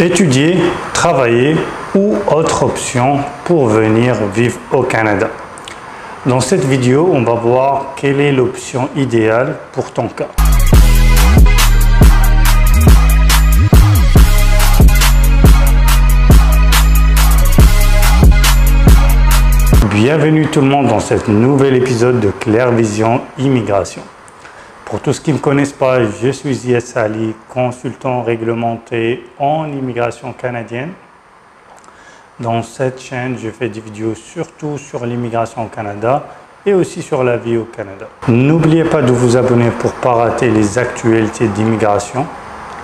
Étudier, travailler ou autre option pour venir vivre au Canada. Dans cette vidéo, on va voir quelle est l'option idéale pour ton cas. Bienvenue tout le monde dans ce nouvel épisode de Claire Vision Immigration. Pour tous qui ne me connaissent pas, je suis Ziad Ali, consultant réglementé en immigration canadienne. Dans cette chaîne, je fais des vidéos surtout sur l'immigration au Canada et aussi sur la vie au Canada. N'oubliez pas de vous abonner pour ne pas rater les actualités d'immigration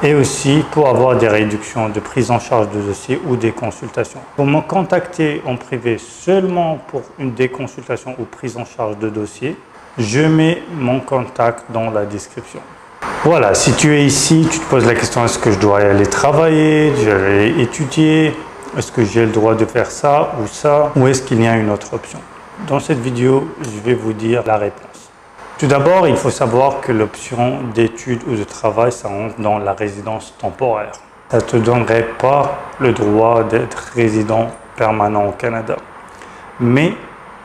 et aussi pour avoir des réductions de prise en charge de dossiers ou des consultations. Pour me contacter en privé seulement pour une déconsultation ou prise en charge de dossier, je mets mon contact dans la description. Voilà, si tu es ici, tu te poses la question, est-ce que je dois aller travailler, je dois aller étudier, est-ce que j'ai le droit de faire ça, ou est-ce qu'il y a une autre option? Dans cette vidéo, je vais vous dire la réponse. Tout d'abord, il faut savoir que l'option d'études ou de travail, ça rentre dans la résidence temporaire. Ça ne te donnerait pas le droit d'être résident permanent au Canada. Mais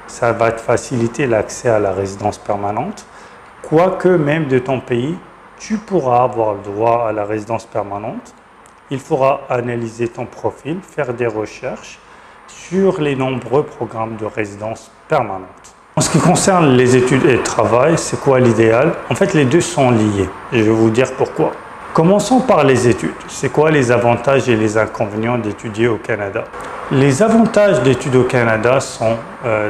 ça va te faciliter l'accès à la résidence permanente. Quoique même de ton pays, tu pourras avoir le droit à la résidence permanente. Il faudra analyser ton profil, faire des recherches sur les nombreux programmes de résidence permanente. En ce qui concerne les études et le travail, c'est quoi l'idéal? En fait, les deux sont liés. Et je vais vous dire pourquoi. Commençons par les études. C'est quoi les avantages et les inconvénients d'étudier au Canada? Les avantages d'études au Canada sont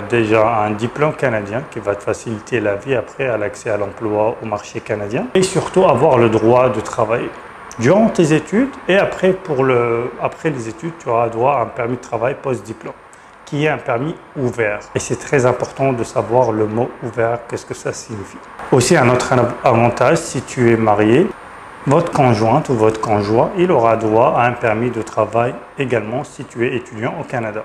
déjà un diplôme canadien qui va te faciliter la vie après à l'accès à l'emploi au marché canadien et surtout avoir le droit de travailler. Durant tes études et après les études, tu auras droit à un permis de travail post-diplôme qui est un permis ouvert. Et c'est très important de savoir le mot ouvert, qu'est-ce que ça signifie. Aussi, un autre avantage, si tu es marié, votre conjointe ou votre conjoint, il aura droit à un permis de travail également si tu es étudiant au Canada.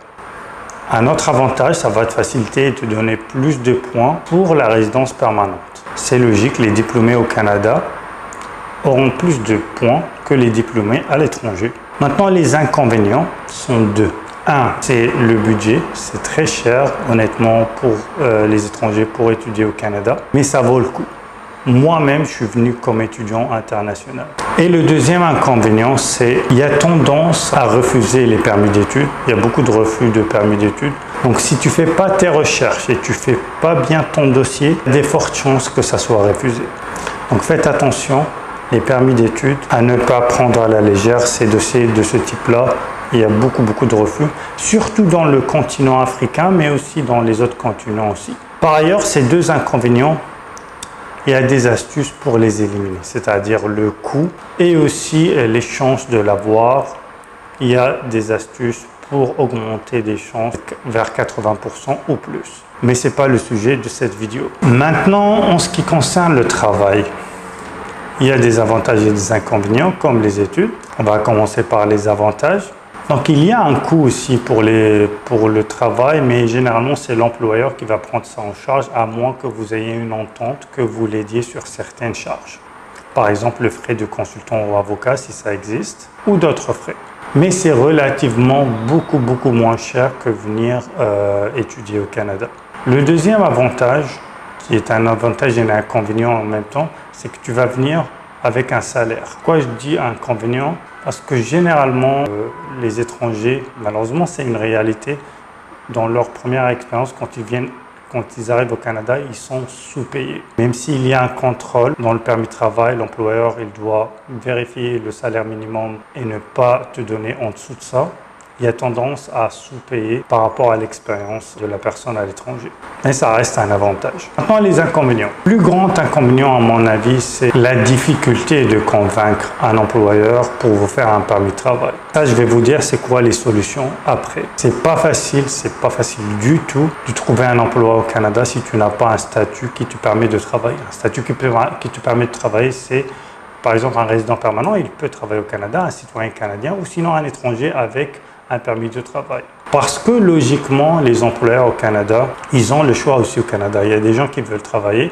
Un autre avantage, ça va te faciliter et te donner plus de points pour la résidence permanente. C'est logique, les diplômés au Canada auront plus de points que les diplômés à l'étranger. Maintenant, les inconvénients sont deux. Un, c'est le budget. C'est très cher, honnêtement, pour les étrangers pour étudier au Canada, mais ça vaut le coup. Moi-même, je suis venu comme étudiant international. Et le deuxième inconvénient, c'est qu'il y a tendance à refuser les permis d'études. Il y a beaucoup de refus de permis d'études. Donc, si tu ne fais pas tes recherches et tu ne fais pas bien ton dossier, il y a des fortes chances que ça soit refusé. Donc, faites attention, les permis d'études, à ne pas prendre à la légère ces dossiers de ce type-là. Il y a beaucoup de refus, surtout dans le continent africain, mais aussi dans les autres continents aussi. Par ailleurs, ces deux inconvénients, il y a des astuces pour les éliminer, c'est-à-dire le coût et aussi les chances de l'avoir. Il y a des astuces pour augmenter les chances vers 80% ou plus. Mais ce n'est pas le sujet de cette vidéo. Maintenant, en ce qui concerne le travail, il y a des avantages et des inconvénients comme les études. On va commencer par les avantages. Donc, il y a un coût aussi pour le travail, mais généralement, c'est l'employeur qui va prendre ça en charge, à moins que vous ayez une entente que vous l'aidiez sur certaines charges. Par exemple, le frais de consultant ou avocat, si ça existe, ou d'autres frais. Mais c'est relativement beaucoup moins cher que venir étudier au Canada. Le deuxième avantage, qui est un avantage et un inconvénient en même temps, c'est que tu vas venir avec un salaire. Pourquoi je dis inconvénient? Parce que généralement, les étrangers, malheureusement, c'est une réalité. Dans leur première expérience, quand ils arrivent au Canada, ils sont sous-payés. Même s'il y a un contrôle dans le permis de travail, l'employeur, il doit vérifier le salaire minimum et ne pas te donner en dessous de ça. Il y a tendance à sous-payer par rapport à l'expérience de la personne à l'étranger. Mais ça reste un avantage. Maintenant, les inconvénients. Le plus grand inconvénient, à mon avis, c'est la difficulté de convaincre un employeur pour vous faire un permis de travail. Ça, je vais vous dire, c'est quoi les solutions après. C'est pas facile du tout de trouver un emploi au Canada si tu n'as pas un statut qui te permet de travailler. Un statut qui te permet de travailler, c'est par exemple un résident permanent, il peut travailler au Canada, un citoyen canadien ou sinon un étranger avec un permis de travail. Parce que logiquement, les employeurs au Canada, ils ont le choix aussi au Canada. Il y a des gens qui veulent travailler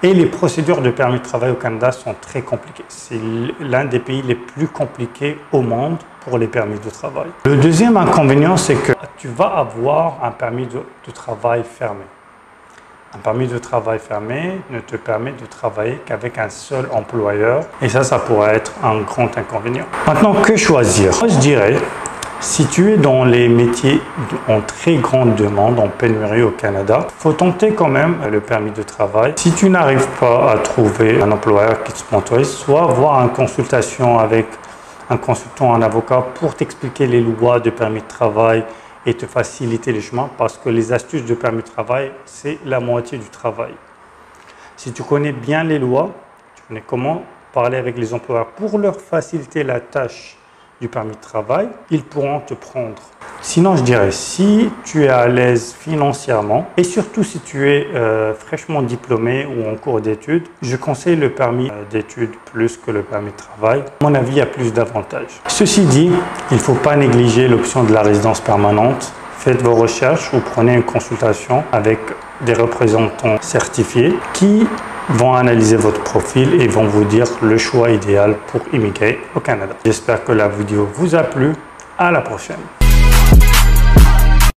Et les procédures de permis de travail au Canada sont très compliquées. C'est l'un des pays les plus compliqués au monde pour les permis de travail. Le deuxième inconvénient, c'est que tu vas avoir un permis de travail fermé. Un permis de travail fermé ne te permet de travailler qu'avec un seul employeur et ça pourrait être un grand inconvénient. Maintenant, que choisir? Moi, je dirais, si tu es dans les métiers en très grande demande, en pénurie au Canada, il faut tenter quand même le permis de travail. Si tu n'arrives pas à trouver un employeur qui te sponsorise, soit avoir une consultation avec un consultant, un avocat pour t'expliquer les lois de permis de travail et te faciliter les chemins parce que les astuces de permis de travail, c'est la moitié du travail. Si tu connais bien les lois, tu connais comment parler avec les employeurs pour leur faciliter la tâche du permis de travail, ils pourront te prendre. Sinon, je dirais, si tu es à l'aise financièrement et surtout si tu es fraîchement diplômé ou en cours d'études, je conseille le permis d'études plus que le permis de travail. À mon avis, il y a plus d'avantages. Ceci dit, il ne faut pas négliger l'option de la résidence permanente. Faites vos recherches ou prenez une consultation avec des représentants certifiés qui vont analyser votre profil et vont vous dire le choix idéal pour immigrer au Canada. J'espère que la vidéo vous a plu. À la prochaine.